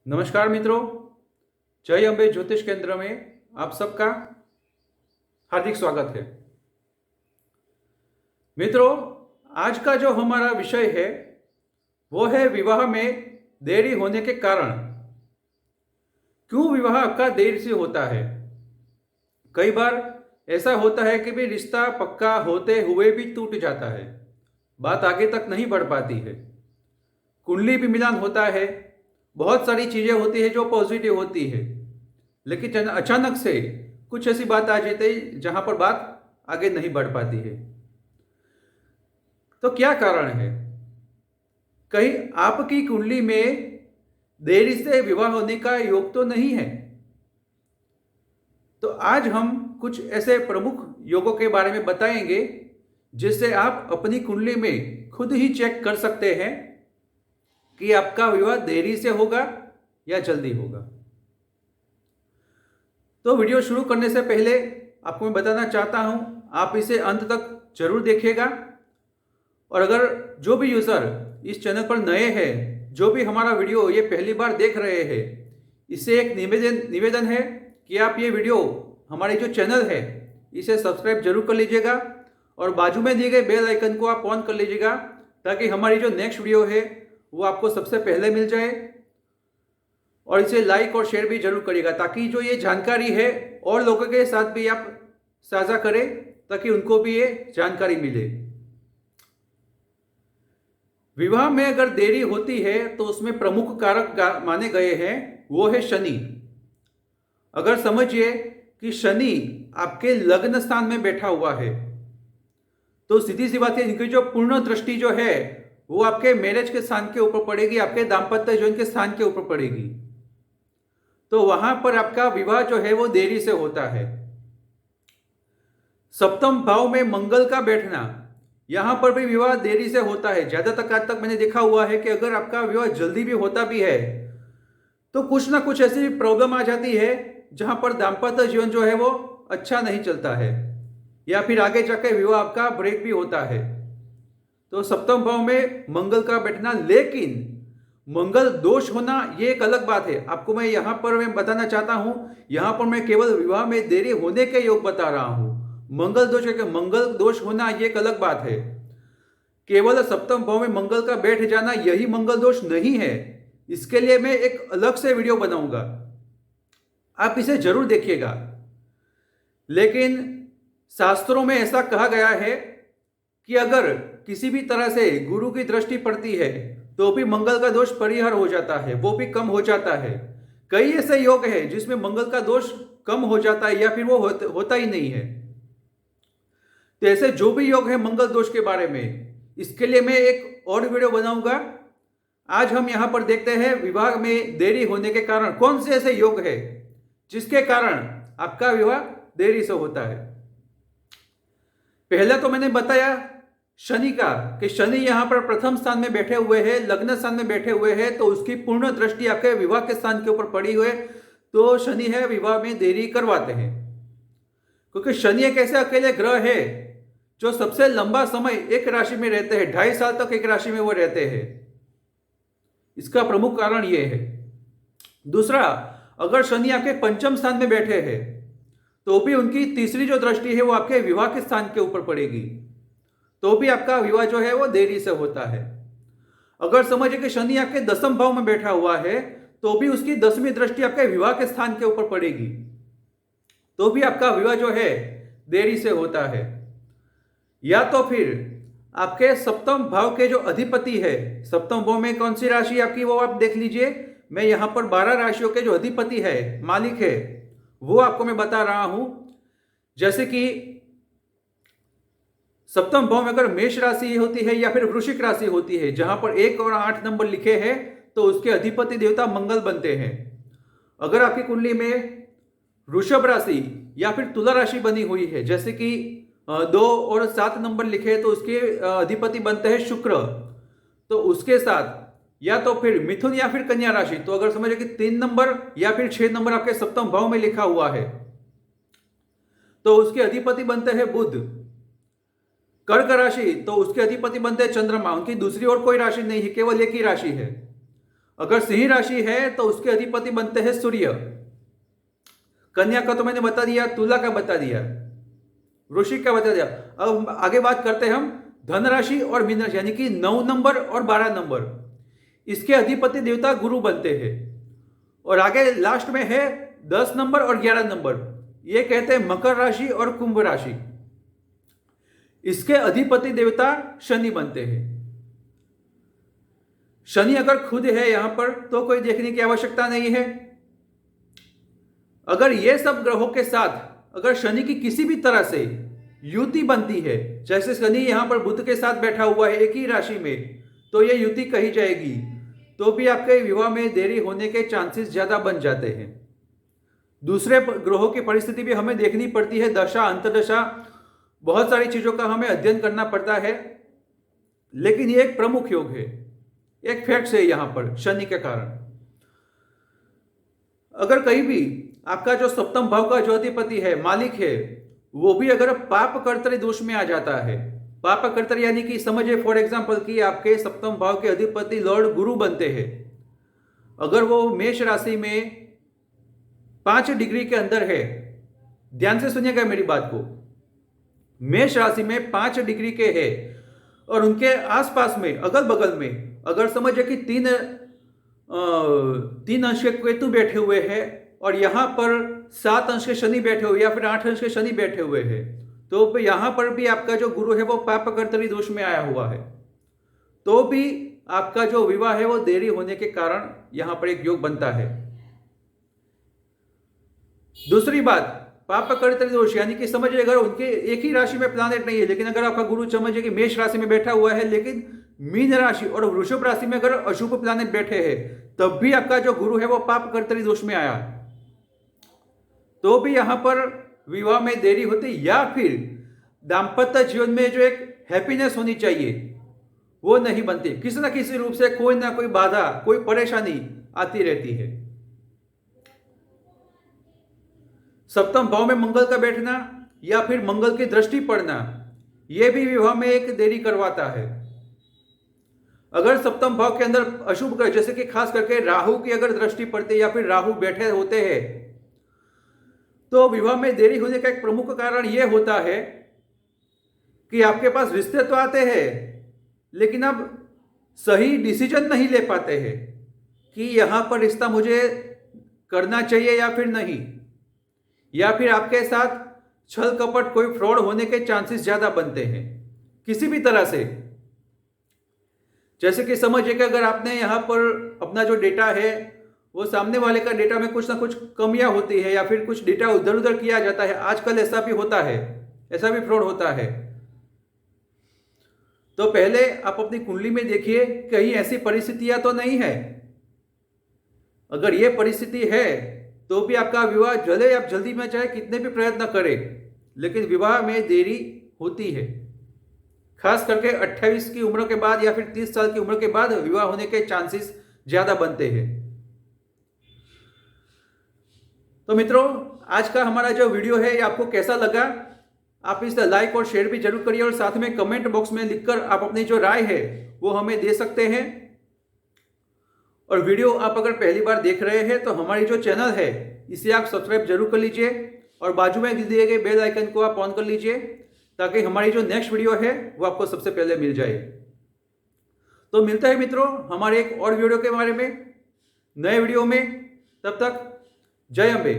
नमस्कार मित्रों, जय अम्बे ज्योतिष केंद्र में आप सबका हार्दिक स्वागत है। मित्रों, आज का जो हमारा विषय है वो है विवाह में देरी होने के कारण। क्यों विवाह आपका देर से होता है? कई बार ऐसा होता है कि भी रिश्ता पक्का होते हुए भी टूट जाता है, बात आगे तक नहीं बढ़ पाती है, कुंडली भी मिलान होता है, बहुत सारी चीजें होती है जो पॉजिटिव होती है, लेकिन अचानक से कुछ ऐसी बात आ जाती है जहां पर बात आगे नहीं बढ़ पाती है। तो क्या कारण है? कहीं आपकी कुंडली में देरी से विवाह होने का योग तो नहीं है? तो आज हम कुछ ऐसे प्रमुख योगों के बारे में बताएंगे जिससे आप अपनी कुंडली में खुद ही चेक कर सकते हैं कि आपका विवाह देरी से होगा या जल्दी होगा। तो वीडियो शुरू करने से पहले आपको मैं बताना चाहता हूं, आप इसे अंत तक जरूर देखिएगा। और अगर जो भी यूजर इस चैनल पर नए हैं, जो भी हमारा वीडियो ये पहली बार देख रहे हैं, इससे एक निवेदन है कि आप ये वीडियो हमारे जो चैनल है इसे सब्सक्राइब जरूर कर लीजिएगा और बाजू में दिए गए बेल आइकन को आप ऑन कर लीजिएगा ताकि हमारी जो नेक्स्ट वीडियो है वो आपको सबसे पहले मिल जाए। और इसे लाइक और शेयर भी जरूर करिएगा ताकि जो ये जानकारी है और लोगों के साथ भी आप साझा करें ताकि उनको भी ये जानकारी मिले। विवाह में अगर देरी होती है तो उसमें प्रमुख कारक माने गए हैं, वो है शनि। अगर समझिए कि शनि आपके लग्न स्थान में बैठा हुआ है तो सीधी सी बात है, इनकी जो पूर्ण दृष्टि जो है वो आपके मैरिज के स्थान के ऊपर पड़ेगी, आपके दाम्पत्य जीवन के स्थान के ऊपर पड़ेगी। तो वहां पर आपका विवाह जो है वो देरी से होता है। सप्तम भाव में मंगल का बैठना, यहां पर भी विवाह देरी से होता है। ज्यादातर आज तक मैंने देखा हुआ है कि अगर आपका विवाह जल्दी भी होता भी है तो कुछ ना कुछ ऐसी प्रॉब्लम आ जाती है जहां पर दाम्पत्य जीवन जो है वो अच्छा नहीं चलता है या फिर आगे जाकर विवाह आपका ब्रेक भी होता है। तो सप्तम भाव में मंगल का बैठना, लेकिन मंगल दोष होना ये एक अलग बात है। आपको मैं यहां पर मैं बताना चाहता हूं, यहां पर मैं केवल विवाह में देरी होने के योग बता रहा हूं। मंगल दोष होना ये एक अलग बात है। केवल सप्तम भाव में मंगल का बैठ जाना यही मंगल दोष नहीं है। इसके लिए मैं एक अलग से वीडियो बनाऊंगा, आप इसे जरूर देखिएगा। लेकिन शास्त्रों में ऐसा कहा गया है कि अगर किसी भी तरह से गुरु की दृष्टि पड़ती है तो भी मंगल का दोष परिहार हो जाता है, वो भी कम हो जाता है। कई ऐसे योग है जिसमें मंगल का दोष कम हो जाता है या फिर वो होता ही नहीं है। तो ऐसे जो भी योग है मंगल दोष के बारे में, इसके लिए मैं एक और वीडियो बनाऊंगा। आज हम यहां पर देखते हैं विवाह में देरी होने के कारण कौन से ऐसे योग है जिसके कारण आपका विवाह देरी से होता है। पहले तो मैंने बताया शनि का कि शनि यहां पर प्रथम स्थान में बैठे हुए हैं, लग्न स्थान में बैठे हुए हैं, तो उसकी पूर्ण दृष्टि आपके विवाह के स्थान के ऊपर पड़ी हुई है। तो शनि है विवाह में देरी करवाते हैं, क्योंकि शनि एक ऐसे अकेले ग्रह है जो सबसे लंबा समय एक राशि में रहते हैं, 2.5 साल तक एक राशि में वो रहते हैं। इसका प्रमुख कारण ये है। दूसरा, अगर शनि आपके पंचम स्थान में बैठे हैं तो भी उनकी तीसरी जो दृष्टि है वो आपके विवाह के स्थान के ऊपर पड़ेगी, तो भी आपका विवाह जो है वो देरी से होता है। अगर समझिए कि शनि आपके 10वें भाव में बैठा हुआ है तो भी उसकी 10वीं दृष्टि आपके विवाह के स्थान के ऊपर पड़ेगी, तो भी आपका विवाह जो है देरी से होता है। या तो फिर आपके सप्तम भाव के जो अधिपति है, सप्तम भाव में कौन सी राशि आपकी वो आप देख लीजिए। मैं यहां पर 12 राशियों के जो अधिपति है, मालिक है, वो आपको मैं बता रहा हूं। जैसे कि सप्तम भाव में अगर मेष राशि होती है या फिर वृश्चिक राशि होती है, जहां पर 1 और 8 नंबर लिखे हैं, तो उसके अधिपति देवता मंगल बनते हैं। अगर आपकी कुंडली में वृषभ राशि या फिर तुला राशि बनी हुई है, जैसे कि 2 और 7 नंबर लिखे हैं, तो उसके अधिपति बनते हैं शुक्र। तो उसके साथ या तो फिर मिथुन या फिर कन्या राशि, तो अगर समझे कि 3 नंबर या फिर 6 नंबर आपके सप्तम भाव में लिखा हुआ है तो उसके अधिपति बनते हैं बुध। कर्क राशि, तो उसके अधिपति बनते हैं चंद्रमा, उनकी दूसरी और कोई राशि नहीं है, केवल एक ही राशि है। अगर सिंह राशि है तो उसके अधिपति बनते हैं सूर्य। कन्या का तो मैंने बता दिया, तुला का बता दिया, वृश्चिक का बता दिया। अब आगे बात करते हैं हम धन राशि और मीन राशि, यानी कि 9 नंबर और 12 नंबर, इसके अधिपति देवता गुरु बनते हैं। और आगे लास्ट में है 10 नंबर और 11 नंबर, ये कहते हैं मकर राशि और कुंभ राशि, इसके अधिपति देवता शनि बनते हैं। शनि अगर खुद है यहां पर तो कोई देखने की आवश्यकता नहीं है। अगर ये सब ग्रहों के साथ अगर शनि की किसी भी तरह से युति बनती है, जैसे शनि यहां पर बुध के साथ बैठा हुआ है एक ही राशि में, तो ये युति कही जाएगी। तो भी आपके विवाह में देरी होने के चांसेस ज्यादा बन जाते हैं। दूसरे ग्रहों की परिस्थिति भी हमें देखनी पड़ती है, दशा अंतर्दशा, बहुत सारी चीजों का हमें अध्ययन करना पड़ता है। लेकिन ये एक प्रमुख योग है, एक फैक्ट है यहां पर शनि के कारण। अगर कहीं भी आपका जो सप्तम भाव का जो अधिपति है, मालिक है, वो भी अगर पाप कर्तरी दोष में आ जाता है, पाप कर्तरी यानी कि समझिए फॉर एग्जांपल कि आपके सप्तम भाव के अधिपति लॉर्ड गुरु बनते हैं, अगर वो मेष राशि में 5 डिग्री के अंदर है, ध्यान से सुनिएगा मेरी बात को, मेष राशि में 5 डिग्री के है और उनके आसपास में अगल बगल में अगर समझिए कि 3 अंश के केतु बैठे हुए हैं और यहां पर 7 अंश के शनि बैठे हुए या फिर 8 अंश के शनि बैठे हुए हैं, तो यहां पर भी आपका जो गुरु है वो पाप कर्तरी दोष में आया हुआ है, तो भी आपका जो विवाह है वो देरी होने के कारण यहां पर एक योग बनता है। दूसरी बात, पाप कर्तरी दोष यानी कि समझिए अगर उनके एक ही राशि में प्लैनेट नहीं है, लेकिन अगर आपका गुरु समझिए कि मेष राशि में बैठा हुआ है, लेकिन मीन राशि और वृषभ राशि में अगर अशुभ प्लैनेट बैठे हैं, तब भी आपका जो गुरु है वो पाप कर्तरी दोष में आया, तो भी यहां पर विवाह में देरी होती, या फिर दाम्पत्य जीवन में जो एक हैप्पीनेस होनी चाहिए वो नहीं बनती, किसी ना किसी रूप से कोई ना कोई बाधा, कोई परेशानी आती रहती है। सप्तम भाव में मंगल का बैठना या फिर मंगल की दृष्टि पड़ना, यह भी विवाह में एक देरी करवाता है। अगर सप्तम भाव के अंदर अशुभ ग्रह जैसे कि खास करके राहु की अगर दृष्टि पड़ती है या फिर राहु बैठे होते हैं, तो विवाह में देरी होने का एक प्रमुख कारण यह होता है कि आपके पास रिश्ते तो आते हैं, लेकिन अब सही डिसीजन नहीं ले पाते हैं कि यहां पर रिश्ता मुझे करना चाहिए या फिर नहीं, या फिर आपके साथ छल कपट कोई फ्रॉड होने के चांसेस ज्यादा बनते हैं किसी भी तरह से। जैसे कि समझिए कि अगर आपने यहां पर अपना जो डेटा है वो सामने वाले का डेटा में कुछ ना कुछ कमियां होती है या फिर कुछ डेटा उधर उधर किया जाता है, आजकल ऐसा भी होता है, ऐसा भी फ्रॉड होता है। तो पहले आप अपनी कुंडली में देखिए कहीं ऐसी परिस्थितियां तो नहीं है। अगर ये परिस्थिति है तो भी आपका विवाह भले आप जल्दी में चाहे कितने भी प्रयत्न करें, लेकिन विवाह में देरी होती है। खास करके 28 की उम्र के बाद या फिर 30 साल की उम्र के बाद विवाह होने के चांसेस ज्यादा बनते हैं। तो मित्रों, आज का हमारा जो वीडियो है ये आपको कैसा लगा, आप इसे लाइक और शेयर भी जरूर करिए और साथ में कमेंट बॉक्स में लिखकर आप अपनी जो राय है वो हमें दे सकते हैं। और वीडियो आप अगर पहली बार देख रहे हैं तो हमारी जो चैनल है इसे आप सब्सक्राइब जरूर कर लीजिए और बाजू में दिए गए बेल आइकन को आप ऑन कर लीजिए ताकि हमारी जो नेक्स्ट वीडियो है वो आपको सबसे पहले मिल जाए। तो मिलता है मित्रों हमारे एक और वीडियो के बारे में, नए वीडियो में। तब तक जय अम्बे।